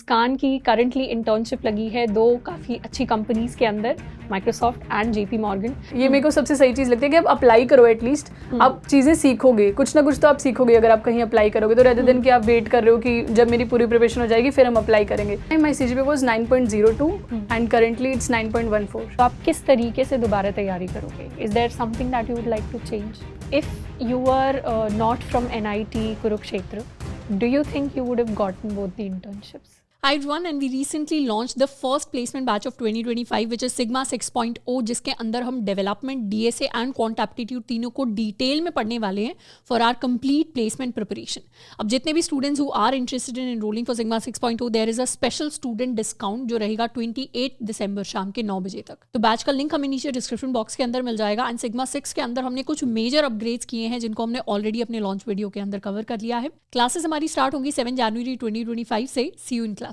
मुस्कान की currently internship लगी है दो काफ़ी अच्छी कंपनीज के अंदर, माइक्रोसॉफ्ट एंड जेपी मॉर्गन। ये मेरे को सबसे सही चीज़ लगती है कि आप अप्लाई करो, एटलीस्ट आप चीज़ें सीखोगे, कुछ ना कुछ तो आप सीखोगे अगर आप कहीं अप्लाई करोगे, तो रेदर देन कि आप वेट कर रहे हो कि जब मेरी पूरी प्रिपरेशन हो जाएगी फिर हम अप्लाई करेंगे। My CGPA was 9.02 and currently it's 9.14। तो आप किस तरीके से दोबारा तैयारी करोगे? Is there something that you would like to change? If you are not from NIT Kurukshetra, do you think you would have gotten both the internships? Hi everyone, and we recently launched the first placement batch of 2025 which is Sigma 6.0, जिसके अंदर हम development, DSA and quant aptitude तीनों को detail में पढ़ने वाले हैं for our complete placement preparation. अब जितने भी students who are interested in enrolling for Sigma 6.0, there is a special student discount जो रहेगा 28 दिसंबर शाम के 9 बजे तक। तो बैच का लिंक हमें नीचे डिस्क्रिप्शन बॉक्स के अंदर मिल जाएगा। एंड Sigma 6 के अंदर हमने कुछ मेजर अपग्रेड्स किए हैं जिनको हमने ऑलरेडी अपने लॉन्च वीडियो के अंदर कवर कर लिया है। क्लासेस हमारी स्टार्ट होंगी 7 जनवरी 2025 से। See you in classes.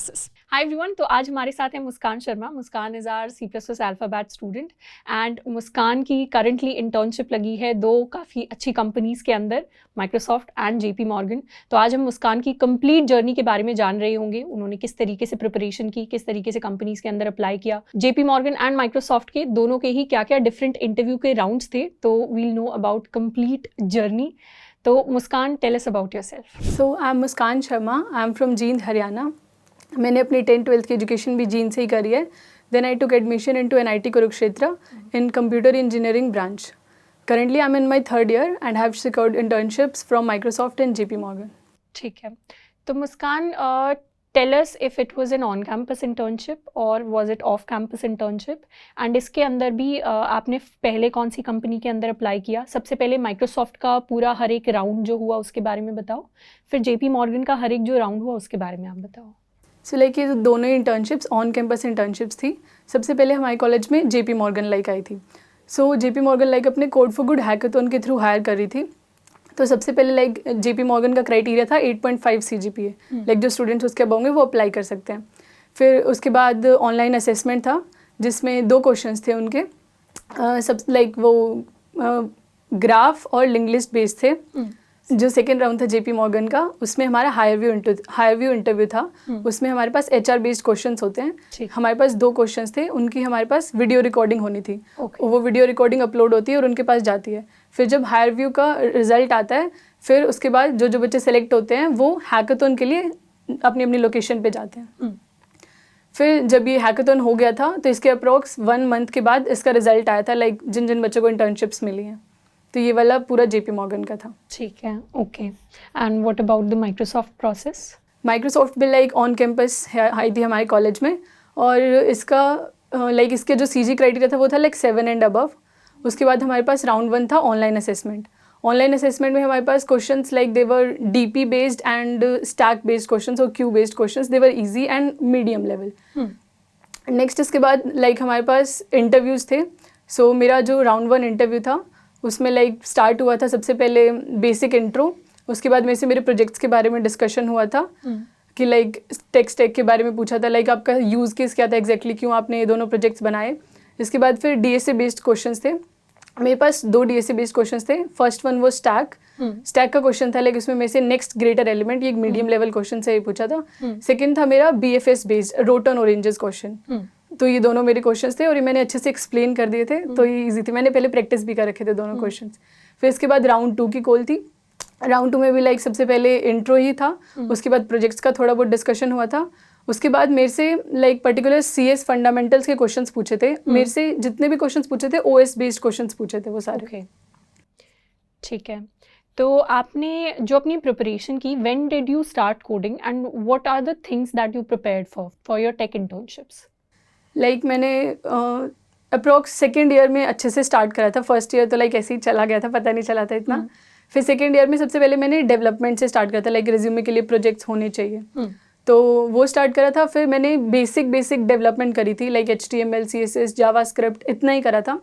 Hi everyone, तो आज हमारे साथ है Muskan Sharma. Muskan is our C++ alpha batch student and Muskan की करंटली इंटर्नशिप लगी है दो काफ़ी अच्छी कंपनीज़ के अंदर, माइक्रोसॉफ्ट एंड जेपी मॉर्गन। तो आज हम मुस्कान की कंप्लीट जर्नी के बारे में जान रहे होंगे, उन्होंने किस तरीके से प्रिपरेशन की, किस तरीके से कंपनीज़ के अंदर अप्लाई किया। जेपी मॉर्गन एंड माइक्रोसॉफ्ट के दोनों के ही क्या क्या डिफरेंट इंटरव्यू के राउंड्स थे, तो we'll know about complete journey. तो Muskan, tell us about yourself. So I am Muskan Sharma, I am from Jind, Haryana. मैंने अपनी 10th-12th की एजुकेशन भी जींद से ही करी है। Then I took admission into NIT Kurukshetra in computer engineering branch. Currently I am in my 3rd year and have secured internships from Microsoft and JP Morgan. ठीक है, तो Muskan, tell us if it was an on campus internship or was it off campus internship, and इसके अंदर भी आपने पहले कौन सी कंपनी के अंदर अप्लाई किया? सबसे पहले माइक्रोसॉफ्ट का पूरा हर एक राउंड जो हुआ उसके बारे में बताओ, फिर जेपी मॉर्गन का हर एक जो राउंड हुआ उसके बारे में आप बताओ। सो लाइक ये दोनों इंटर्नशिप्स ऑन कैंपस इंटर्नशिप्स थी। सबसे पहले हमारे कॉलेज में जेपी मॉर्गन लाइक आई थी। सो जेपी मॉर्गन लाइक अपने कोड फॉर गुड हैकाथॉन के थ्रू हायर कर रही थी। तो सबसे पहले लाइक जेपी मॉर्गन का क्राइटेरिया था 8.5 CGPA। लाइक जो स्टूडेंट्स उसके अब होंगे वो अप्लाई कर सकते हैं। फिर उसके बाद ऑनलाइन असेसमेंट था जिसमें 2 क्वेश्चंस थे उनके। सब लाइक वो ग्राफ और लिंक लिस्ट बेस्ड थे। जो सेकेंड राउंड था जेपी मॉर्गन का, उसमें हमारा हायर व्यू इंटरव्यू था। उसमें हमारे पास HR बेस्ड क्वेश्चंस होते हैं। हमारे पास 2 क्वेश्चंस थे, उनकी हमारे पास वीडियो रिकॉर्डिंग होनी थी। वो वीडियो रिकॉर्डिंग अपलोड होती है और उनके पास जाती है। फिर जब हायर व्यू का रिजल्ट आता है, फिर उसके बाद जो बच्चे सेलेक्ट होते हैं वो हैकाथॉन के लिए अपनी अपनी लोकेशन पे जाते हैं। फिर जब ये हैकाथॉन हो गया था तो इसके अप्रॉक्स 1 मंथ के बाद इसका रिजल्ट आया था, लाइक जिन जिन बच्चों को इंटर्नशिप्स मिली हैं। तो ये वाला पूरा जेपी मॉर्गन का था। ठीक है, okay. And what about the Microsoft process? Microsoft भी लाइक ऑन कैंपस आई थी हमारे कॉलेज में, और इसका लाइक इसके जो CG क्राइटेरिया था वो था लाइक 7 एंड अबव। उसके बाद हमारे पास राउंड 1 था ऑनलाइन असेसमेंट। ऑनलाइन असेसमेंट में हमारे पास questions like they were DP based and stack based questions और queue based questions. They were easy and medium level. Next इसके बाद लाइक हमारे पास इंटरव्यूज़ थे। सो मेरा जो राउंड 1 इंटरव्यू था उसमें लाइक स्टार्ट हुआ था सबसे पहले बेसिक इंट्रो। उसके बाद मेरे से मेरे प्रोजेक्ट्स के बारे में डिस्कशन हुआ था कि लाइक टेक स्टैक के बारे में पूछा था, लाइक आपका यूज़ केस क्या था एग्जैक्टली, क्यों आपने ये दोनों प्रोजेक्ट्स बनाए। इसके बाद फिर DSA बेस्ड क्वेश्चंस थे। मेरे पास 2 DSA बेस्ड क्वेश्चंस थे। फर्स्ट वन वो स्टैक का क्वेश्चन था, लाइक उसमें मेरे से नेक्स्ट ग्रेटर एलिमेंट, ये एक मीडियम लेवल क्वेश्चन से ये पूछा था। सेकेंड था मेरा BFS based road on oranges question. तो ये दोनों मेरे क्वेश्चंस थे और ये मैंने अच्छे से एक्सप्लेन कर दिए थे, तो ये इजी थे। मैंने पहले प्रैक्टिस भी कर रखे थे दोनों क्वेश्चंस। फिर इसके बाद राउंड 2 की कॉल थी। राउंड 2 में भी लाइक सबसे पहले इंट्रो ही था। उसके बाद प्रोजेक्ट्स का थोड़ा बहुत डिस्कशन हुआ था। उसके बाद मेरे से लाइक पर्टिकुलर CS फंडामेंटल्स के क्वेश्चंस पूछे थे। मेरे से जितने भी क्वेश्चंस पूछे थे OS बेस्ड क्वेश्चंस पूछे थे वो सारे। ठीक है, तो आपने जो अपनी प्रिपरेशन की, when did you start coding and what are the things that you prepared for your tech internships? Like मैंने अप्रॉक्स सेकेंड ईयर में अच्छे से स्टार्ट करा था। फर्स्ट ईयर तो लाइक ऐसे ही चला गया था, पता नहीं चला था इतना। फिर सेकेंड ईयर में सबसे पहले मैंने डेवलपमेंट से स्टार्ट करा था, लाइक रिज्यूमे के लिए प्रोजेक्ट्स होने चाहिए, तो वो स्टार्ट करा था। फिर मैंने बेसिक डेवलपमेंट करी थी, लाइक HTML CSS जावास्क्रिप्ट इतना ही करा था।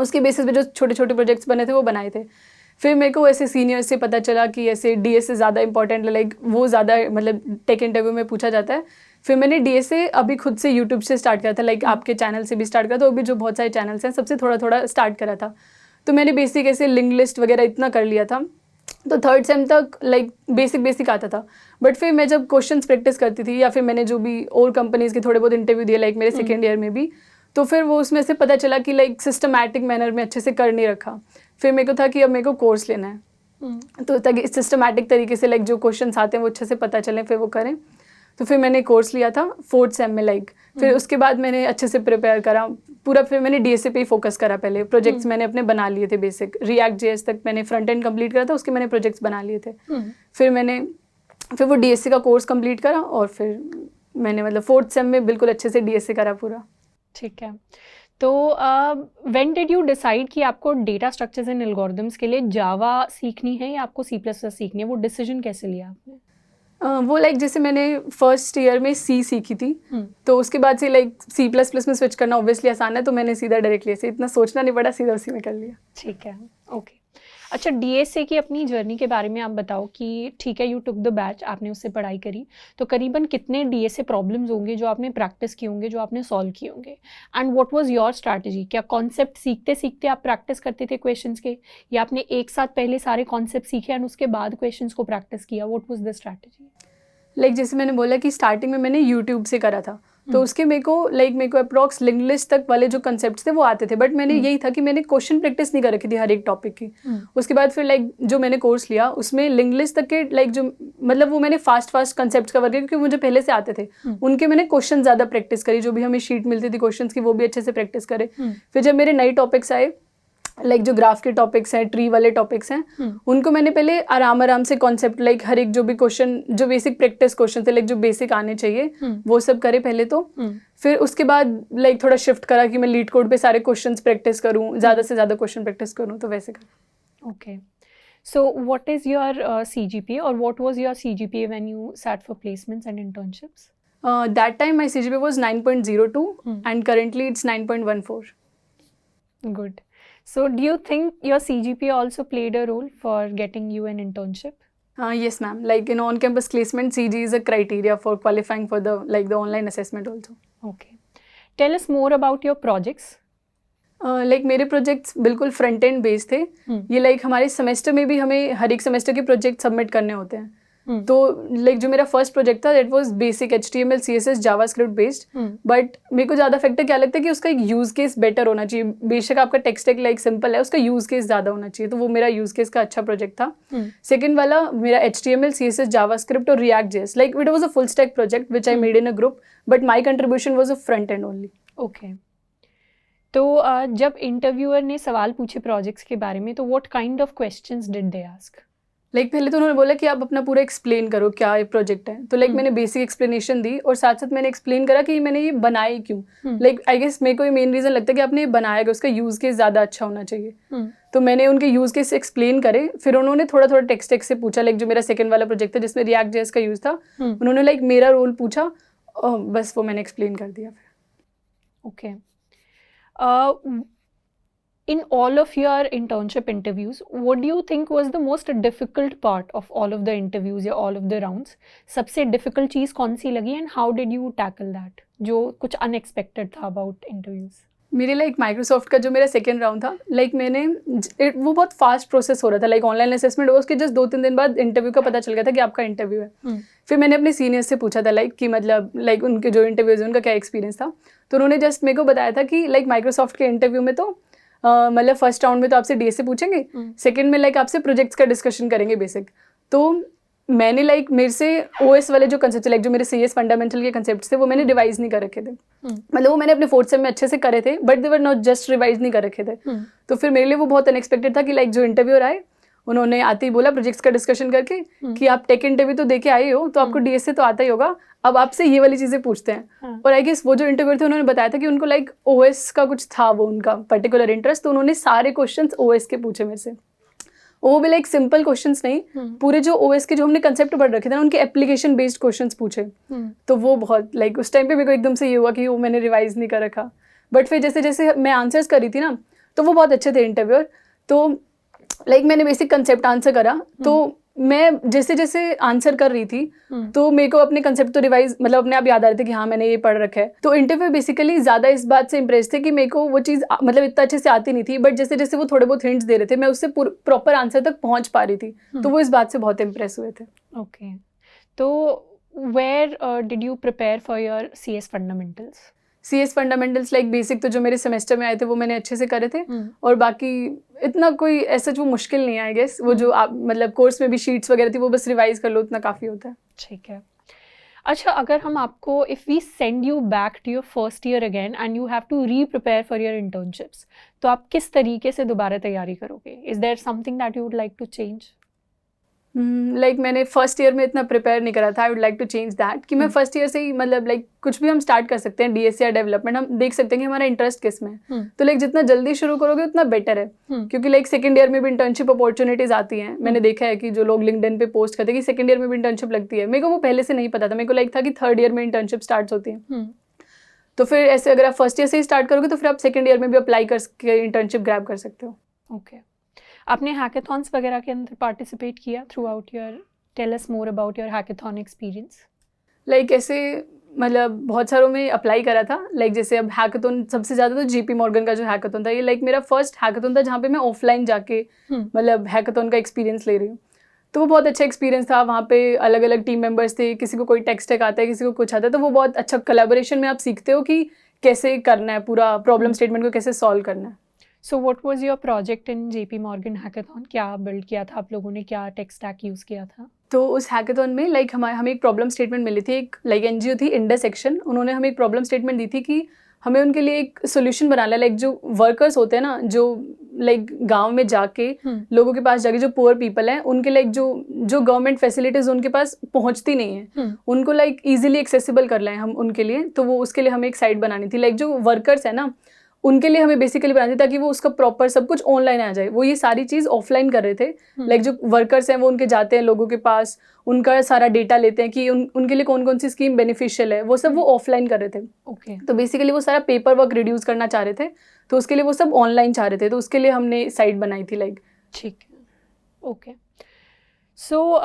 उसके बेसिस पे जो छोटे छोटे प्रोजेक्ट्स बने थे वो बनाए थे। फिर मेरे को ऐसे सीनियर्स से पता चला कि ऐसे DSA ज़्यादा इंपॉर्टेंट है, लाइक वो ज़्यादा मतलब टेक इंटरव्यू में पूछा जाता है। फिर मैंने DSA अभी खुद से यूट्यूब से स्टार्ट करा था, लाइक आपके चैनल से भी स्टार्ट करा था, वो भी जो बहुत सारे चैनल्स हैं सबसे थोड़ा थोड़ा स्टार्ट करा था। तो मैंने बेसिक ऐसे लिंक लिस्ट वगैरह इतना कर लिया था। तो थर्ड सेम तक लाइक बेसिक आता था, बट फिर मैं जब क्वेश्चंस प्रैक्टिस करती थी या फिर मैंने जो भी और कंपनीज़ के थोड़े बहुत इंटरव्यू दिए लाइक मेरे सेकेंड ईयर में भी, तो फिर वो उसमें से पता चला कि लाइक सिस्टमैटिक मैनर में अच्छे से कर नहीं रखा। फिर मेरे को था कि अब मेरे को कोर्स लेना है, तो ताकि सिस्टमैटिक तरीके से लाइक जो क्वेश्चंस आते हैं वो अच्छे से पता चलें, फिर वो करें। तो फिर मैंने कोर्स लिया था फोर्थ सेम में लाइक, फिर उसके बाद मैंने अच्छे से प्रिपेयर करा पूरा। फिर मैंने डीएसए पे ही फोकस करा, पहले प्रोजेक्ट्स मैंने अपने बना लिए थे बेसिक, रिएक्ट जेएस तक मैंने फ्रंट एंड कंप्लीट करा था, उसके मैंने प्रोजेक्ट्स बना लिए थे। फिर वो डीएसए का कोर्स कंप्लीट करा और फिर मैंने मतलब फोर्थ सेम में बिल्कुल अच्छे से डीएसए करा पूरा। ठीक है, तो व्हेन डिड यू डिसाइड कि आपको डेटा स्ट्रक्चर्स एंड एल्गोरिदम्स के लिए जावा सीखनी है या आपको सी प्लस प्लस सीखनी है, वो डिसीजन कैसे लिया आपने? वो लाइक जैसे मैंने फर्स्ट ईयर में सी सीखी थी, तो उसके बाद से लाइक सी प्लस प्लस में स्विच करना ऑब्वियसली आसान है, तो मैंने सीधा डायरेक्टली ऐसे इतना सोचना नहीं पड़ा, सीधा उसी में कर लिया। ठीक है, ओके। अच्छा, डीएसए की अपनी जर्नी के बारे में आप बताओ कि ठीक है, यू टुक द बैच, आपने उससे पढ़ाई करी, तो करीबन कितने डीएसए प्रॉब्लम्स होंगे जो आपने प्रैक्टिस किए होंगे, जो आपने सॉल्व किए होंगे, and what was your strategy? क्या कॉन्सेप्ट सीखते सीखते आप प्रैक्टिस करते थे क्वेश्चंस के, या आपने एक साथ पहले सारे कॉन्सेप्ट सीखे एंड उसके बाद क्वेश्चंस को प्रैक्टिस किया? What was the strategy? Like जैसे मैंने बोला कि स्टार्टिंग में मैंने यूट्यूब से करा था, तो उसके मेरे को अप्रॉक्स लिंक लिस्ट तक वाले जो कंसेप्ट थे वो आते थे, बट मैंने यही था कि मैंने क्वेश्चन प्रैक्टिस नहीं कर रखी थी हर एक टॉपिक की। उसके बाद फिर लाइक जो मैंने कोर्स लिया उसमें लिंक लिस्ट तक के लाइक जो मतलब वो मैंने फास्ट कंसेप्ट कवर किए क्योंकि मुझे पहले से आते थे, उनके मैंने क्वेश्चन ज़्यादा प्रैक्टिस करी, जो भी हमें शीट मिलती थी क्वेश्चन की वो भी अच्छे से प्रैक्टिस करे। फिर जब मेरे नए टॉपिक्स आए लाइक जो ग्राफ के टॉपिक्स हैं, ट्री वाले टॉपिक्स हैं, उनको मैंने पहले आराम से कॉन्सेप्ट लाइक हर एक जो भी क्वेश्चन जो बेसिक प्रैक्टिस क्वेश्चन थे लाइक जो बेसिक आने चाहिए वो सब करे पहले तो। फिर उसके बाद लाइक थोड़ा शिफ्ट करा कि मैं लीड कोड पे सारे क्वेश्चंस प्रैक्टिस करूं, ज़्यादा से ज़्यादा क्वेश्चन प्रैक्टिस करूं, तो वैसे कर। Okay, so what is your CGPA और what was your CGPA when you sat for placements and internships? That time my CGPA was 9.02 and currently it's 9.14. Good. So do you think your CGPA also played a role for getting you an internship? Yes ma'am, like in on-campus placement CG is a criteria for qualifying for the online assessment also. Okay. Tell us more about your projects. Like मेरे projects बिल्कुल front end based थे। ये like हमारे semester में भी हमें हर एक semester के प्रोजेक्ट सबमिट करने होते हैं। तो लाइक जो मेरा फर्स्ट प्रोजेक्ट था that was basic HTML CSS JavaScript based, but मेरे को ज़्यादा फैक्टर क्या लगता है कि उसका एक यूज़ केस बेटर होना चाहिए। बेशक आपका टेक्स्ट एक लाइक सिंपल है, उसका यूज़ केस ज़्यादा होना चाहिए, तो वो मेरा यूज़ केस का अच्छा प्रोजेक्ट था। सेकेंड वाला मेरा HTML CSS जावास्क्रिप्ट और react JS, like it was a full stack project which I made in a group, but my contribution was a front end only. Okay, तो जब interviewer ने सवाल पूछे प्रोजेक्ट्स के बारे में, तो what kind of questions did they ask? Like पहले तो उन्होंने बोला कि आप अपना पूरा एक्सप्लेन करो क्या ये प्रोजेक्ट है, तो लाइक मैंने बेसिक एक्सप्लेनेशन दी और साथ साथ मैंने एक्सप्लेन करा कि मैंने ये बनाया क्यों। लाइक आई गेस मेरे को ये मेन रीज़न लगता है कि आपने ये बनाया, उसका यूज़ केस ज़्यादा अच्छा होना चाहिए। तो मैंने उनके यूज़ केस एक्सप्लेन करे, फिर उन्होंने थोड़ा टेक्स्ट से पूछा, लाइक जो मेरा सेकंड वाला प्रोजेक्ट था जिसमें रिएक्ट जेएस का यूज़ था, उन्होंने लाइक मेरा रोल पूछा और बस वो मैंने एक्सप्लेन कर दिया फिर। Okay, in all of your internship interviews, what do you think was the most difficult part of all of the interviews या all of the rounds? सबसे difficult चीज़ कौन सी लगी and how did you tackle that? जो कुछ unexpected था about interviews? मेरे like Microsoft का जो मेरा सेकेंड राउंड था, लाइक मैंने वो बहुत फास्ट प्रोसेस हो रहा था, लाइक ऑनलाइन असेसमेंट हुआ, उसके जस्ट 2-3 दिन बाद इंटरव्यू का पता चल गया था कि आपका इंटरव्यू है। फिर मैंने अपने सीनियर्स से पूछा था लाइक कि मतलब लाइक उनके जो इंटरव्यूज है उनका क्या एक्सपीरियंस था, तो उन्होंने जस्ट मेरे को बताया था कि लाइक माइक्रोसॉफ्ट के इंटरव्यू में तो मतलब फर्स्ट राउंड में तो आपसे डीएसए पूछेंगे, सेकंड में लाइक आपसे प्रोजेक्ट्स का डिस्कशन करेंगे बेसिक। तो मैंने लाइक मेरे से ओएस वाले जो कंसेप्ट लाइक जो मेरे सीएस फंडामेंटल के कंसेप्ट थे वो मैंने रिवाइज नहीं कर रखे थे, मतलब वो मैंने अपने फोर्थ सेम में अच्छे से करे थे, but they were not just revise नहीं कर रखे थे। तो फिर मेरे लिए वो बहुत अनएक्सपेक्टेड था कि लाइक जो इंटरव्यूअर आए उन्होंने आते ही बोला प्रोजेक्ट्स का डिस्कशन करके कि आप टेक इंटरव्यू तो देके आए हो, तो आपको डीएसए तो आता ही होगा, अब आपसे ये वाली चीज़ें पूछते हैं। और आई गेस वो जो इंटरव्यू थे उन्होंने बताया था कि उनको लाइक ओएस का कुछ था वो उनका पर्टिकुलर इंटरेस्ट, तो उन्होंने सारे क्वेश्चंस ओएस के पूछे मेरे से। वो भी लाइक सिंपल क्वेश्चंस नहीं, पूरे जो ओएस के जो हमने कंसेप्ट पढ़ रखे थे ना उनके एप्लीकेशन बेस्ड क्वेश्चंस पूछे। तो वो बहुत लाइक उस टाइम पे मेरे को एकदम से ये हुआ कि वो मैंने रिवाइज नहीं कर रखा, बट फिर जैसे जैसे मैं आंसर्स करी थी ना तो वो बहुत अच्छे थे इंटरव्यूअर। तो लाइक मैंने बेसिक कंसेप्ट आंसर करा, तो मैं जैसे जैसे आंसर कर रही थी तो मेरे को अपने कंसेप्ट तो रिवाइज मतलब अपने आप याद आ रहे थे कि हाँ मैंने ये पढ़ रखा है। तो इंटरव्यू बेसिकली ज़्यादा इस बात से इम्प्रेस थे कि मेरे को वो चीज़ मतलब इतना अच्छे से आती नहीं थी, बट जैसे जैसे वो थोड़े बहुत हिंट्स दे रहे थे मैं उससे प्रॉपर आंसर तक पहुँच पा रही थी, तो वो इस बात से बहुत इम्प्रेस हुए थे। ओके, तो where did you prepare for your CS fundamentals? CS fundamentals like basic तो जो मेरे सेमेस्टर में आए थे वो मैंने अच्छे से करे थे, और बाकी इतना कोई ऐसा जो मुश्किल नहीं है आई गेस। वो जो आप मतलब कोर्स में भी शीट्स वगैरह थी वो बस रिवाइज कर लो, उतना काफ़ी होता है। ठीक है। अच्छा, अगर हम आपको if we send you back to your first year again and you have to reprepare for your internships, तो आप किस तरीके से दोबारा तैयारी करोगे? Is there something that you would like to change? Like मैंने फर्स्ट ईयर में इतना प्रिपेयर नहीं करा था। I would like to change that कि मैं फर्स्ट ईयर से ही मतलब लाइक कुछ भी हम स्टार्ट कर सकते हैं, DSA या डेवलपमेंट, हम देख सकते हैं कि हमारा इंटरेस्ट किस में है। तो लाइक जितना जल्दी शुरू करोगे उतना बेटर है, क्योंकि लाइक सेकंड ईयर में भी इंटर्नशिप अपॉर्चुनिटीज आती हैं। मैंने देखा है कि जो लोग लिंक्डइन पे पोस्ट करते हैं कि सेकंड ईयर में भी इंटर्नशिप लगती है, मेरे को वो पहले से नहीं पता था। मेरे को लाइक था कि थर्ड ईयर में इंटर्नशिप स्टार्ट होती है। तो फिर ऐसे अगर आप फर्स्ट ईयर से ही स्टार्ट करोगे तो फिर आप सेकंड ईयर में भी अप्लाई करके इंटर्नशिप ग्रैब कर सकते हो। ओके, आपने हैकेथॉन्स वगैरह के अंदर पार्टिसिपेट किया throughout your? Tell us more about your hackathon experience. Like ऐसे मतलब बहुत सारों में अप्लाई करा था। लाइक जैसे अब हैकेथॉन सबसे ज़्यादा तो JP मॉर्गन का जो हैकेथॉन था, ये लाइक मेरा फर्स्ट हैकेथॉन था जहाँ पे मैं ऑफलाइन जाके मतलब हैकेथॉन का एक्सपीरियंस ले रही हूँ। तो वो बहुत अच्छा एक्सपीरियंस था। वहाँ पे अलग अलग टीम मेंबर्स थे, किसी को कोई टेक्स्ट टेक आता है, किसी को कुछ आता है, तो वो बहुत अच्छा कोलैबोरेशन में आप सीखते हो कि कैसे करना है, पूरा प्रॉब्लम स्टेटमेंट को कैसे सॉल्व करना है। So what was your project in JP Morgan hackathon? क्या बिल्ड किया था आप लोगों ने, क्या टेक स्टैक यूज़ किया था? तो उस हैकेथॉन में लाइक हमें एक प्रॉब्लम स्टेटमेंट मिली थी। एक लाइक NGO थी इंडस एक्शन, उन्होंने हमें एक प्रॉब्लम स्टेटमेंट दी थी कि हमें उनके लिए एक सोल्यूशन बनाना है। लाइक जो वर्कर्स होते हैं ना, जो लाइक गांव में जाके लोगों के पास जाके जो पुअर पीपल हैं उनके लाइक जो गवर्नमेंट फैसिलिटीज उनके पास पहुंचती नहीं है, उनको लाइक इजीली एक्सेसिबल कर लाएं हम उनके लिए। तो वो उसके लिए हमें एक साइट बनानी थी। लाइक जो वर्कर्स है ना उनके लिए हमें बेसिकली बनानी थी ताकि वो उसका प्रॉपर सब कुछ ऑनलाइन आ जाए। वो ये सारी चीज़ ऑफलाइन कर रहे थे। लाइक जो वर्कर्स हैं वो उनके जाते हैं लोगों के पास, उनका सारा डेटा लेते हैं कि उनके लिए कौन कौन सी स्कीम बेनिफिशियल है, वो सब वो ऑफलाइन कर रहे थे। ओके, तो बेसिकली वो सारा पेपर वर्क रिड्यूस करना चाह रहे थे, तो उसके लिए वो सब ऑनलाइन चाह रहे थे, तो उसके लिए हमने साइट बनाई थी लाइक। ठीक है, okay. So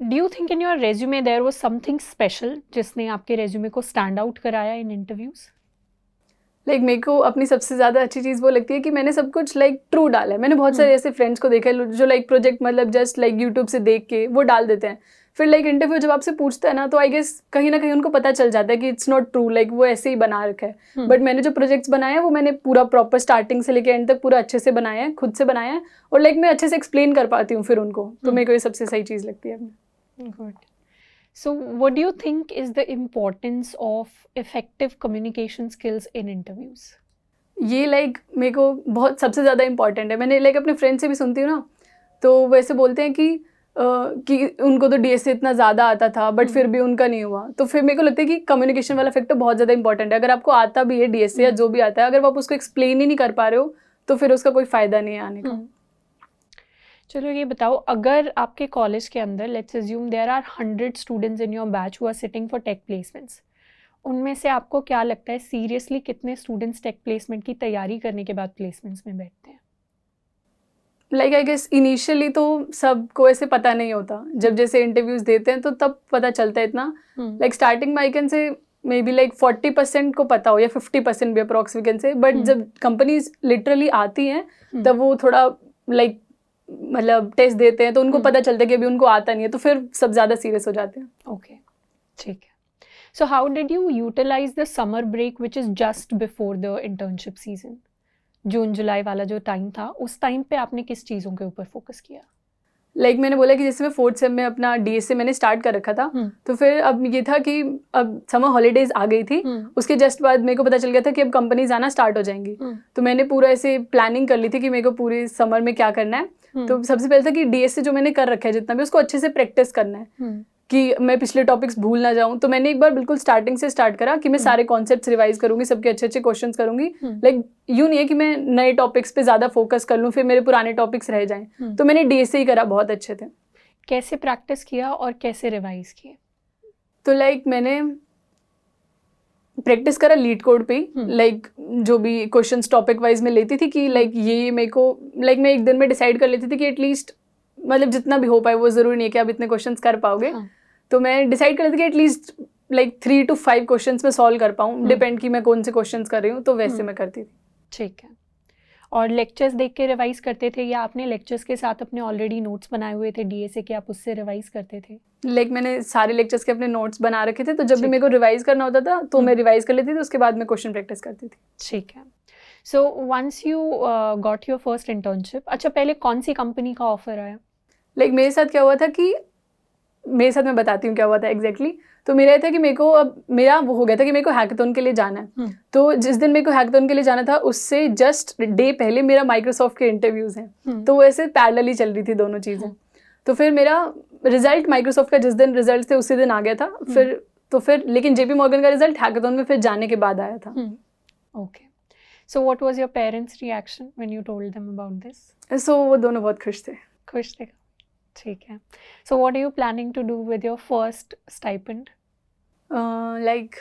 do you think in your resume there was something special जिसने आपके रेज्यूमे को स्टैंड आउट कराया इन इंटरव्यूज़? लाइक मेरे को अपनी सबसे ज़्यादा अच्छी चीज़ वो लगती है कि मैंने सब कुछ लाइक ट्रू डाला है। मैंने बहुत सारे ऐसे फ्रेंड्स को देखा है जो लाइक प्रोजेक्ट मतलब जस्ट लाइक यूट्यूब से देख के वो डाल देते हैं, फिर लाइक इंटरव्यू जब आपसे पूछता है ना तो आई गेस कहीं ना कहीं उनको पता चल जाता है कि इट्स नॉट ट्रू, लाइक वो ऐसे ही बना रखा है। बट मैंने जो प्रोजेक्ट्स बनाए हैं वो मैंने पूरा प्रॉपर स्टार्टिंग से लेके एंड तक पूरा अच्छे से बनाया है, खुद से बनाया है, और लाइक मैं अच्छे से एक्सप्लेन कर पाती हूँ फिर उनको। तो मेरे को ये सबसे सही चीज़ लगती है। Good. So what do you think is the importance of effective communication skills in interviews? ये लाइक मेरे को बहुत सबसे ज़्यादा इंपॉर्टेंट है। मैंने लाइक अपने फ्रेंड से भी सुनती हूँ ना, तो वैसे बोलते हैं कि उनको तो DSA इतना ज़्यादा आता था बट फिर भी उनका नहीं हुआ। तो फिर मेरे को लगता है कि कम्युनिकेशन वाला फैक्टर बहुत ज़्यादा इंपॉर्टेंट है। अगर आपको आता भी है DSA या जो भी आता है, अगर आप उसको एक्सप्लेन ही नहीं कर पा रहे हो तो फिर उसका कोई फ़ायदा नहीं है आने का। चलो ये बताओ, अगर आपके कॉलेज के अंदर let's assume there are 100 students in your batch who are sitting for tech placements, उनमें से आपको क्या लगता है सीरियसली कितने स्टूडेंट्स टेक प्लेसमेंट की तैयारी करने के बाद प्लेसमेंट्स में बैठते हैं? लाइक आई गेस इनिशियली तो सबको ऐसे पता नहीं होता, जब जैसे इंटरव्यूज देते हैं तो तब पता चलता है इतना। लाइक स्टार्टिंग में I can say may be like 40% को पता हो या 50% भी approx we can say, but जब कंपनीज लिटरली आती हैं तब वो थोड़ा लाइक मतलब टेस्ट देते हैं तो उनको पता चलता है कि अभी उनको आता नहीं है, तो फिर सब ज़्यादा सीरियस हो जाते हैं। ओके, ठीक है। So how did you utilize the summer break which is just before the internship season? June July वाला जो टाइम था, उस टाइम पे आपने किस चीज़ों के ऊपर फोकस किया? लाइक मैंने बोला कि जैसे मैं 4th सेम में अपना DSA मैंने स्टार्ट कर रखा था, तो फिर अब ये था कि अब समर हॉलीडेज आ गई थी, उसके जस्ट बाद मेरे को पता चल गया था कि अब कंपनीज आना स्टार्ट हो जाएंगी। तो मैंने पूरा ऐसे प्लानिंग कर ली थी कि मेरे को पूरे समर में क्या करना है। तो सबसे पहले था कि DSA जो मैंने कर रखा है जितना भी, उसको अच्छे से प्रैक्टिस करना है कि मैं पिछले टॉपिक्स भूल ना जाऊं। तो मैंने एक बार बिल्कुल स्टार्टिंग से स्टार्ट करा कि मैं सारे कॉन्सेप्ट्स रिवाइज करूंगी, सबके अच्छे अच्छे क्वेश्चंस करूंगी। लाइक यूं नहीं है कि मैं नए टॉपिक्स पे ज़्यादा फोकस कर लूँ फिर मेरे पुराने टॉपिक्स रह जाएं। तो मैंने DSA ही करा, बहुत अच्छे थे। कैसे प्रैक्टिस किया और कैसे रिवाइज किए? तो लाइक मैंने प्रैक्टिस करा लीड कोड पे, लाइक जो भी क्वेश्चंस टॉपिक वाइज में लेती थी कि लाइक ये मेरे को लाइक मैं एक दिन में डिसाइड कर लेती थी कि एटलीस्ट मतलब जितना भी हो पाए, वो ज़रूरी नहीं है कि आप इतने क्वेश्चंस कर पाओगे। हाँ. तो मैं डिसाइड कर लेती कि एटलीस्ट लाइक 3 to 5 क्वेश्चंस मैं सॉल्व कर पाऊँ, डिपेंड कि मैं कौन से क्वेश्चंस कर रही हूँ, तो वैसे मैं करती थी। ठीक है. और लेक्चर्स देख के रिवाइज करते थे या आपने लेक्चर्स के साथ अपने ऑलरेडी नोट्स बनाए हुए थे डीएसए के, आप उससे रिवाइज करते थे? लाइक मैंने सारे लेक्चर्स के अपने नोट्स बना रखे थे, तो जब भी ठीक. मेरे को रिवाइज करना होता था तो मैं रिवाइज कर लेती थी, उसके बाद मैं क्वेश्चन प्रैक्टिस करती थी। ठीक है. So once you got your first internship, अच्छा पहले कौन सी कंपनी का ऑफर आया? लाइक मेरे साथ क्या हुआ था कि मेरे साथ मैं बताती हूँ क्या हुआ था एग्जैक्टली। तो मेरा ये था कि मेरे को अब मेरा वो हो गया था कि मेरे को हैकाथॉन के लिए जाना है। तो जिस दिन मेरे को हैकाथॉन के लिए जाना था उससे जस्ट डे पहले मेरा माइक्रोसॉफ्ट के इंटरव्यूज़ हैं, तो वैसे पैरेलली चल रही थी दोनों चीज़ें। तो फिर मेरा रिजल्ट माइक्रोसॉफ्ट का जिस दिन रिजल्ट थे उसी दिन आ गया था। फिर लेकिन जेपी मॉर्गन का रिजल्ट हैकाथॉन में फिर जाने के बाद आया था। Okay. So what was your parents reaction when you told them about this? So वो दोनों बहुत खुश थे। खुश थे. ठीक है. So what are you planning to do with your first stipend? Like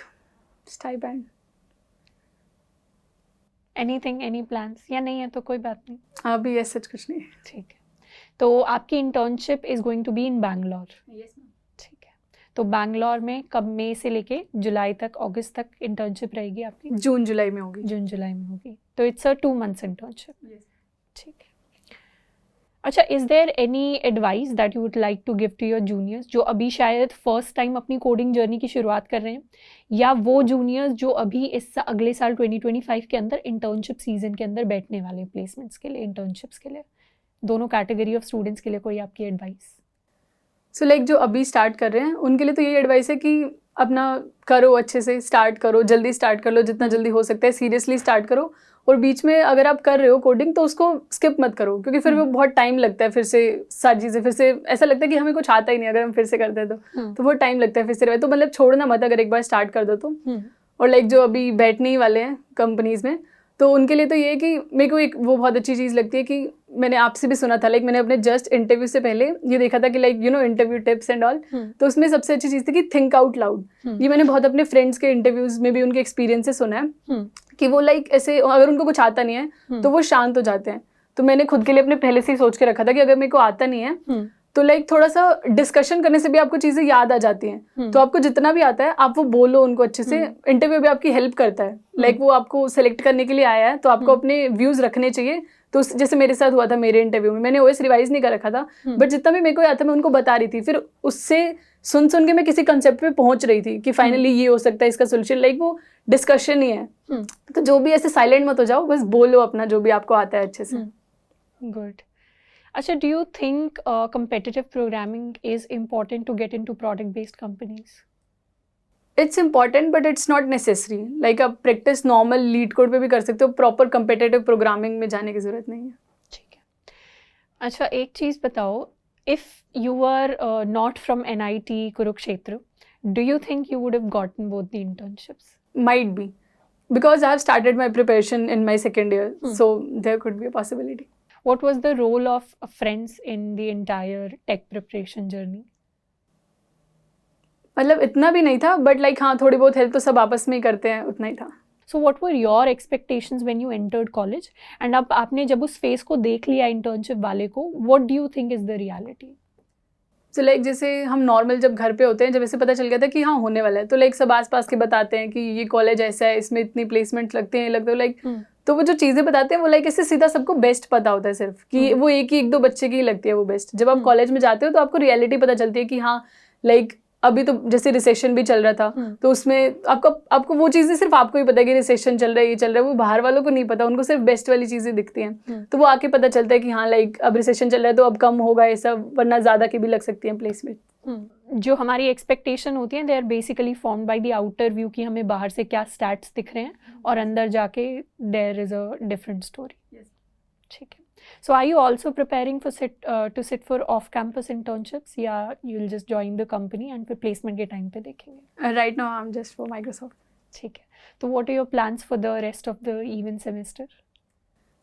stipend anything, any plans या नहीं है तो कोई बात नहीं. अभी ऐसा कुछ नहीं। ठीक है. तो आपकी internship is going to be in Bangalore? ठीक है. तो बैंगलोर में कब, मई से लेके जुलाई तक, अगस्त तक इंटर्नशिप रहेगी आपकी? जून जुलाई में होगी। जून जुलाई में होगी. तो इट्स अ 2 months इंटर्नशिप. ठीक है. अच्छा, is there any advice that you would like to give to your juniors जो अभी शायद फर्स्ट टाइम अपनी कोडिंग जर्नी की शुरुआत कर रहे हैं, या वो जूनियर्स जो अभी अगले साल 2025 के अंदर इंटर्नशिप सीजन के अंदर बैठने वाले प्लेसमेंट्स के लिए, इंटर्नशिप्स के लिए, दोनों कैटेगरी ऑफ स्टूडेंट्स के लिए कोई आपकी एडवाइस? सो लाइक जो अभी स्टार्ट कर रहे हैं उनके लिए तो यही एडवाइस है कि अपना करो, अच्छे से स्टार्ट करो, जल्दी स्टार्ट कर लो, जितना जल्दी हो सकता है सीरियसली स्टार्ट करो। और बीच में अगर आप कर रहे हो कोडिंग तो उसको स्किप मत करो, क्योंकि फिर वो बहुत टाइम लगता है, फिर से सारी चीज़ें फिर से ऐसा लगता है कि हमें कुछ आता ही नहीं अगर हम फिर से करते हैं तो बहुत टाइम लगता है फिर से। तो मतलब छोड़ना मत अगर एक बार स्टार्ट कर दो तो। और लाइक जो अभी बैठने ही वाले हैं कंपनीज़ में, तो उनके लिए तो ये है कि मेरे को एक वो बहुत अच्छी चीज़ लगती है कि मैंने आपसे भी सुना था, लाइक मैंने अपने जस्ट इंटरव्यू से पहले ये देखा था कि like you know interview tips and all, तो उसमें सबसे अच्छी चीज़ थी कि थिंक आउट लाउड। ये मैंने बहुत अपने फ्रेंड्स के इंटरव्यूज में भी उनके एक्सपीरियंस से सुना है कि वो लाइक ऐसे अगर उनको कुछ आता नहीं है तो वो शांत हो जाते हैं। तो मैंने खुद के लिए अपने पहले से ही सोच के रखा था कि अगर मेरे को आता नहीं है तो लाइक थोड़ा सा डिस्कशन करने से भी आपको चीज़ें याद आ जाती हैं। तो आपको जितना भी आता है आप वो बोलो उनको अच्छे से। इंटरव्यू भी आपकी हेल्प करता है, लाइक वो आपको सेलेक्ट करने के लिए आया है तो आपको अपने व्यूज़ रखने चाहिए। तो जैसे मेरे साथ हुआ था मेरे इंटरव्यू में, मैंने ओएस रिवाइज नहीं कर रखा था, बट जितना भी मेरे को आता मैं उनको बता रही थी। फिर उससे सुन के मैं किसी कंसेप्ट पे पहुंच रही थी कि फाइनली ये हो सकता है इसका सोल्यूशन। लाइक वो डिस्कशन ही है। तो जो भी ऐसे साइलेंट मत हो जाओ, बस बोलो अपना जो भी आपको आता है अच्छे से। गुड. अच्छा, do you think competitive programming is important to get into product-based companies? It's important but it's not necessary. Like आप प्रैक्टिस नॉर्मल लीड कोड पे भी कर सकते हो, प्रॉपर कम्पिटिटिव प्रोग्रामिंग में जाने की जरूरत नहीं है। ठीक है. अच्छा, एक चीज़ बताओ, if you were not from NIT Kurukshetra, do you think you would have gotten both the internships? Might be, because I have started my preparation in my second year, so there could be a possibility. What was the role of friends in the entire tech preparation journey? मतलब इतना भी नहीं था, but like हाँ थोड़ी बहुत help तो सब आपस में ही करते हैं, उतना ही था। So what were your expectations when you entered college? And अब आपने जब उस फेस को देख लिया इंटर्नशिप वाले को, what do you think is the reality? So like जैसे हम नॉर्मल जब घर पे होते हैं, जब ऐसे पता चल गया था कि हाँ होने वाला है, तो लाइक सब आस पास के बताते हैं कि ये कॉलेज ऐसा है, इसमें इतनी प्लेसमेंट लगते हैं, लगते हो लाइक तो वो जो चीज़ें बताते हैं वो लाइक ऐसे सीधा सबको बेस्ट पता होता है सिर्फ कि वो एक दो बच्चे की ही लगती है वो बेस्ट। जब आप कॉलेज में जाते हो तो आपको रियलिटी पता चलती है कि हाँ लाइक अभी तो जैसे रिसेशन भी चल रहा था, तो उसमें आपको वो चीज़ें सिर्फ आपको ही पता है कि रिसेशन चल रहा है, ये चल रहा है, वो बाहर वालों को नहीं पता, उनको सिर्फ बेस्ट वाली चीज़ें दिखती हैं। तो वो आके पता चलता है कि हाँ लाइक अब रिसेशन चल रहा है तो अब कम होगा ये सब, वरना ज़्यादा की भी लग सकती है प्लेसमेंट। जो हमारी एक्सपेक्टेशन होती है, they are basically formed by the outer view कि हमें बाहर से क्या स्टैट्स दिख रहे हैं और अंदर जाके there is a different story. ठीक है. So are you also preparing for to sit for off-campus internships, या you'll just join the company and फिर placement के time पे देखेंगे? Right now I'm just for Microsoft. ठीक है. तो what are your plans for the rest of the even semester?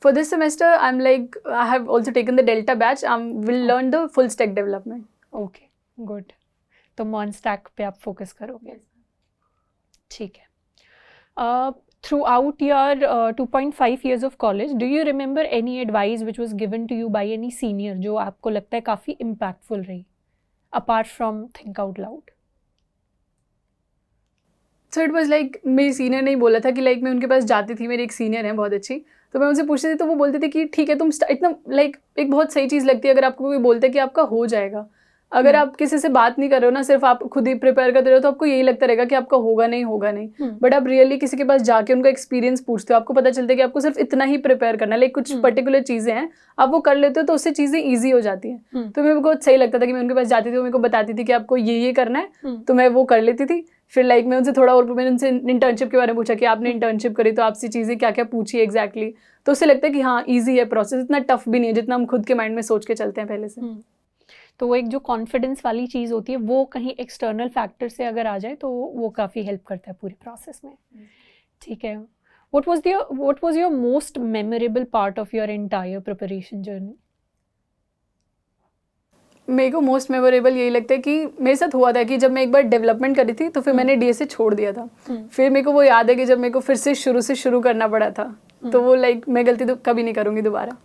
For this semester, I'm like I have also taken the Delta batch. Will learn the full stack development. Okay, good. तो Mon Stack पे आप focus करोगे? ठीक है. Throughout your 2.5 years of college, do you remember any advice which was given to you by any senior जो आपको लगता है काफ़ी impactful रही, apart from think out loud? So it was like मेरी सीनियर ने ही बोला था कि लाइक मैं उनके पास जाती थी, मेरी एक सीनियर है बहुत अच्छी, तो मैं उनसे पूछती थी तो वो बोलते थे कि ठीक है तुम इतना लाइक एक बहुत सही चीज़ लगती है अगर आपको कोई बोलते कि आपका हो जाएगा। अगर आप किसी से बात नहीं कर रहे हो ना, सिर्फ आप खुद ही प्रिपेयर करते रहो तो आपको यही लगता रहेगा कि आपका होगा नहीं। बट आप रियली किसी के पास जाके उनका एक्सपीरियंस पूछते हो, आपको पता चलता है कि आपको सिर्फ इतना ही प्रिपेयर करना है, लाइक कुछ पर्टिकुलर चीज़ें हैं आप वो कर लेते हो तो उससे चीज़ें ईजी हो जाती हैं। तो मेरे को बहुत सही लगता था कि मैं उनके पास जाती थी, वो मेरे को बताती थी कि आपको ये करना है, तो मैं वो कर लेती थी। फिर लाइक मैं उनसे थोड़ा और मैंने उनसे इंटर्नशिप के बारे में पूछा कि आपने इंटर्नशिप करी तो आपसे चीज़ें क्या क्या पूछी एग्जैक्टली, तो उससे लगता है कि हाँ ईजी है प्रोसेस, इतना टफ भी नहीं है जितना हम खुद के माइंड में सोच के चलते हैं पहले से। तो वो एक जो कॉन्फिडेंस वाली चीज़ होती है वो कहीं एक्सटर्नल फैक्टर से अगर आ जाए तो वो काफ़ी हेल्प करता है पूरे प्रोसेस में। ठीक है, what was your most memorable part of your entire preparation journey? मेरे को मोस्ट मेमोरेबल यही लगता है कि मेरे साथ हुआ था कि जब मैं एक बार डेवलपमेंट करी थी तो फिर मैंने डीएसए छोड़ दिया था। फिर मेरे को वो याद है कि जब मेरे को फिर से शुरू करना पड़ा था, तो वो लाइक मैं गलती तो कभी नहीं करूँगी दोबारा।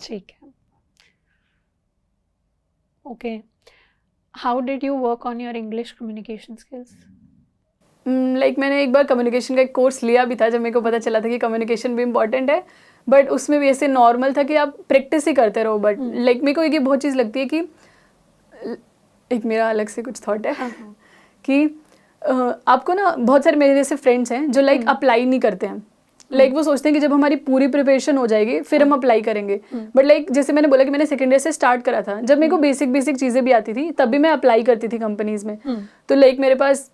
ठीक है, okay. How did you work on your English communication skills? Like मैंने एक बार कम्युनिकेशन का एक कोर्स लिया भी था जब मेरे को पता चला था कि कम्युनिकेशन भी इम्पॉर्टेंट है, बट उसमें भी ऐसे नॉर्मल था कि आप प्रैक्टिस ही करते रहो। बट लाइक मेरे को एक बहुत चीज़ लगती है कि एक मेरा अलग से कुछ थॉट है कि आपको ना बहुत सारे मेरे जैसे फ्रेंड्स हैं जो लाइक अप्लाई नहीं करते हैं। लाइक वो सोचते हैं कि जब हमारी पूरी प्रिपरेशन हो जाएगी फिर हम अप्लाई करेंगे। बट लाइक जैसे मैंने बोला कि मैंने सेकेंड ईयर से स्टार्ट करा था, जब मेरे को बेसिक चीज़ें भी आती थी तब भी मैं अप्लाई करती थी कंपनीज में। तो लाइक मेरे पास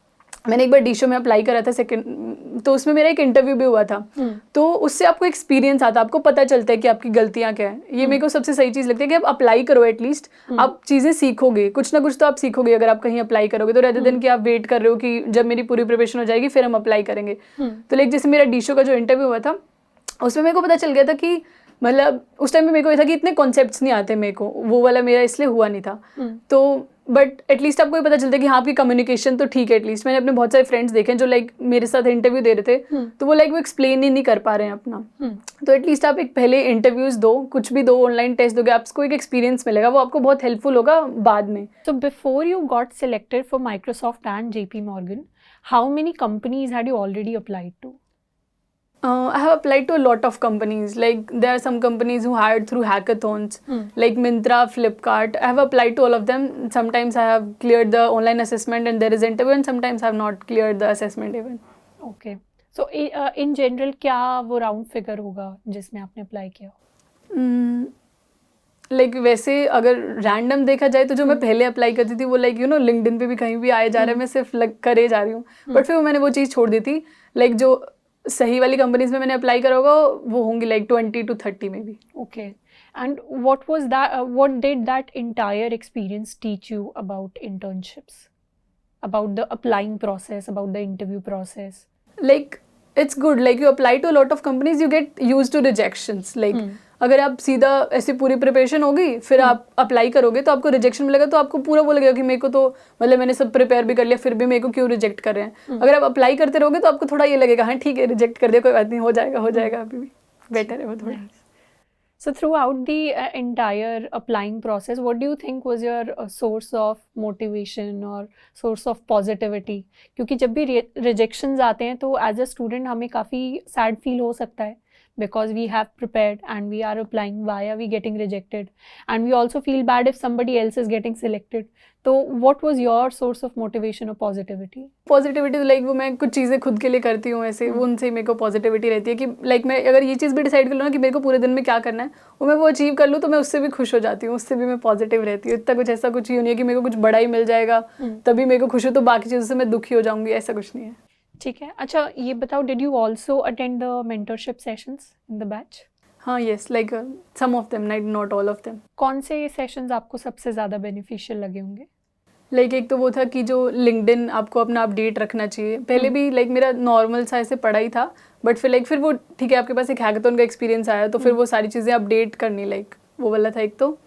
मैंने एक बार डीशो में अप्लाई करा था सेकंड, तो उसमें मेरा एक इंटरव्यू भी हुआ था। तो उससे आपको एक्सपीरियंस आता है, आपको पता चलता है कि आपकी गलतियां क्या है। ये मेरे को सबसे सही चीज़ लगती है कि आप अप्लाई करो, एटलीस्ट आप चीज़ें सीखोगे, कुछ ना कुछ तो आप सीखोगे अगर आप कहीं अप्लाई करोगे। तो रेदर देन कि आप वेट कर रहे हो कि जब मेरी पूरी प्रिपरेशन हो जाएगी फिर हम अप्लाई करेंगे। तो लाइक जैसे मेरा डीशो का जो इंटरव्यू हुआ था उसमें मेरे को पता चल गया था कि मतलब उस टाइम में मेरे को ये था कि इतने कॉन्सेप्ट्स नहीं आते मेरे को, वो वाला मेरा इसलिए हुआ नहीं था। तो बट एटलीस्ट आपको ये पता चलता है कि हाँ आपकी कम्युनिकेशन तो ठीक है। एटलीस्ट मैंने अपने बहुत सारे फ्रेंड्स देखे हैं जो लाइक मेरे साथ इंटरव्यू दे रहे थे तो वो लाइक वो एक्सप्लेन ही नहीं कर पा रहे हैं अपना। तो एटलीस्ट आप एक पहले इंटरव्यूज दो, कुछ भी दो, ऑनलाइन टेस्ट दोगे, आपको एक एक्सपीरियंस मिलेगा, वो आपको बहुत हेल्पफुल होगा बाद में। So before you got selected for Microsoft and JP Morgan, how many companies had you already applied to? I have applied to a lot of companies. Like there are some companies who hired through hackathons, like Myntra, Flipkart. I have applied to all of them. Sometimes I have cleared the online assessment and there is interview, and sometimes I have not cleared the assessment even. Okay. So in general क्या वो round figure होगा जिसमें आपने apply किया? Like वैसे अगर random देखा जाए तो जो मैं पहले अप्लाई करती थी वो लाइक यू नो लिंक्डइन पे भी कहीं भी आए जा रहा है, मैं सिर्फ करे जा रही हूँ। बट फिर मैंने वो चीज़ छोड़ दी थी। लाइक जो सही वाली कंपनीज में मैंने अप्लाई करा होगा वो होंगी लाइक 20 to 30 में भी। Okay, and what did that entire experience teach you about internships, about the applying process, about the interview process? Like it's good, like you apply to a lot of companies, you get used to rejections. Like अगर आप सीधा ऐसी पूरी preparation होगी फिर आप apply करोगे तो आपको रिजेक्शन मिलेगा, तो आपको पूरा वो लगेगा कि मेरे को तो मतलब मैंने सब प्रिपेयर भी कर लिया फिर भी मेरे को क्यों रिजेक्ट कर रहे हैं। अगर आप अप्लाई करते रहोगे तो आपको थोड़ा ये लगेगा हाँ ठीक है रिजेक्ट कर दिया कोई बात नहीं, हो जाएगा अभी भी बेटर है वो थोड़ा। So throughout the entire applying process, what do you think was your source of motivation or source of positivity? क्योंकि जब भी rejections आते हैं तो as a student हमें काफ़ी sad feel हो सकता है because we have prepared and we are applying, why are we getting rejected? And we also feel bad if somebody else is getting selected. तो what was your source of motivation or positivity? Positivity तो like वो मैं कुछ चीज़ें खुद के लिए करती हूँ ऐसे, वो उनसे मेरे को पॉजिटिविटी रहती है कि लाइक मैं अगर ये चीज़ भी डिसाइड कर लूँ ना कि मेरे को पूरे दिन में क्या करना है वो मैं वो अचीव कर लूँ तो मैं उससे भी खुश हो जाती हूँ, उससे भी मैं पॉजिटिव रहती हूँ। इतना कुछ ऐसा कुछ ही नहीं है कि मेरे को कुछ बड़ा ही मिल जाएगा तभी मेरे को खुश हो तो बाकी चीज़ों से मैं दुखी हो जाऊँगी, ऐसा कुछ नहीं है। ठीक है, अच्छा ये बताओ, did you also attend the mentorship sessions in the batch? हाँ yes, like some of them, not all of them. कौन से सेशंस आपको सबसे ज़्यादा बेनिफिशियल लगे होंगे? लाइक एक तो वो था कि जो लिंक्डइन आपको अपना अपडेट रखना चाहिए। पहले भी लाइक मेरा नॉर्मल सा ऐसे पढ़ा ही था बट फिर वो ठीक है आपके पास एक हैकाथॉन का एक्सपीरियंस आया तो फिर वो सारी चीज़ें अपडेट करनी, लाइक वो वाला था एक तो।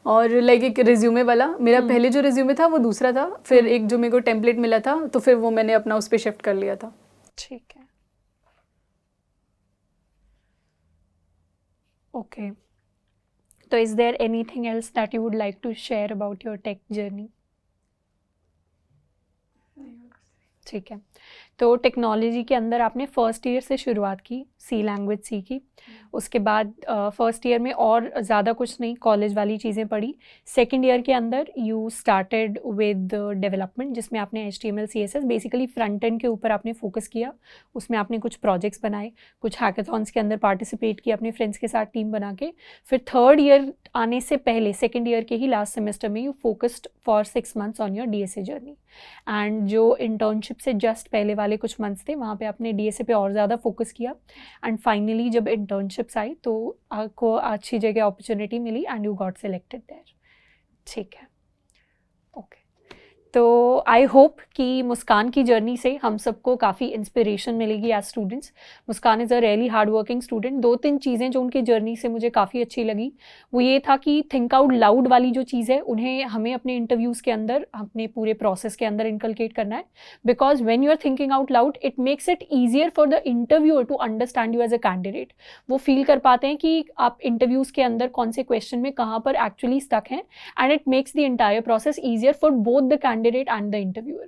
और लाइक एक रिज्यूमे वाला, मेरा पहले जो रिज्यूमे था वो दूसरा था, फिर एक जो मेरे को टेम्पलेट मिला था तो फिर वो मैंने अपना उस पर शिफ्ट कर लिया था। ठीक है, Okay. So is there anything else that you would like to share about your tech journey? ठीक है, तो टेक्नोलॉजी के अंदर आपने फर्स्ट ईयर से शुरुआत की, सी लैंग्वेज सीखी, उसके बाद फर्स्ट ईयर में और ज़्यादा कुछ नहीं, कॉलेज वाली चीज़ें पढ़ी. सेकंड ईयर के अंदर यू स्टार्टेड विद डेवलपमेंट, जिसमें आपने HTML CSS basically front end के ऊपर आपने फोकस किया. उसमें आपने कुछ प्रोजेक्ट्स बनाए, कुछ हैकाथॉन्स के अंदर पार्टिसिपेट किया अपने फ्रेंड्स के साथ टीम बना के. फिर थर्ड ईयर आने से पहले सेकेंड ईयर के ही लास्ट सेमेस्टर में you focused for 6 months on your DSA journey. And जो इंटर्नशिप से जस्ट पहले वाले कुछ मंथ्स थे वहाँ पे आपने DSA पे और ज़्यादा फोकस किया. एंड फाइनली जब इंटर्नशिप्स आई तो आपको अच्छी जगह अपॉर्चुनिटी मिली and you got selected there. ठीक है, ओके. तो आई होप कि मुस्कान की जर्नी से हम सबको काफ़ी इंस्पिरेशन मिलेगी as students. Muskan is a really hard working student. 2-3 चीज़ें जो उनकी जर्नी से मुझे काफ़ी अच्छी लगी वो ये था कि थिंक आउट लाउड वाली जो चीज़ है उन्हें हमें अपने इंटरव्यूज़ के अंदर, अपने पूरे प्रोसेस के अंदर इनकलकेट करना है. Because when you are thinking out loud it makes it easier for the interviewer to understand you as a candidate. वो फील कर पाते हैं कि आप इंटरव्यूज़ के अंदर कौन से क्वेश्चन में कहाँ पर एक्चुअली स्टक हैं, and it makes the entire process easier for both the candidate and the interviewer.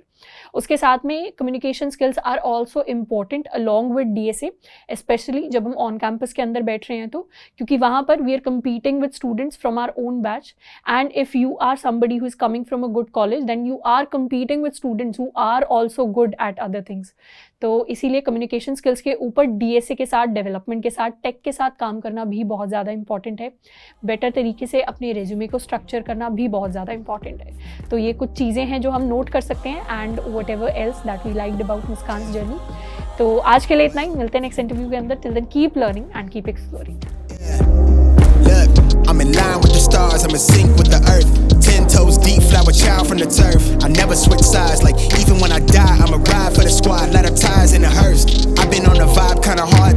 उसके साथ में communication skills are also important along with DSA, specially जब हम ऑन कैंपस के अंदर बैठ रहे हैं तो, क्योंकि वहाँ पर we are competing with students from our own batch. And if you are somebody who is coming from a good college then you are competing with students who are also good at other things. तो इसीलिए communication skills के ऊपर DSA के साथ, development के साथ, take के साथ काम करना भी बहुत ज़्यादा इंपॉर्टेंट है. बेटर तरीके से अपने रेज्यूमे को स्ट्रक्चर करना भी बहुत ज़्यादा इंपॉर्टेंट है. तो ये कुछ चीज़ें हैं जो हम नोट कर सकते हैं, and what ever else that we liked about Muskan's journey. तो आज के लिए इतना ही, मिलते हैं नेक्स्ट इंटरव्यू के अंदर. Till then keep learning and keep exploring. I'm in line with the stars, I'm in sync with the earth. 10 toes deep, flower child from the turf. I never switch sides, like even when I die, I'ma ride for the squad. Let her ties in the hearse. I've been on the vibe kinda hard.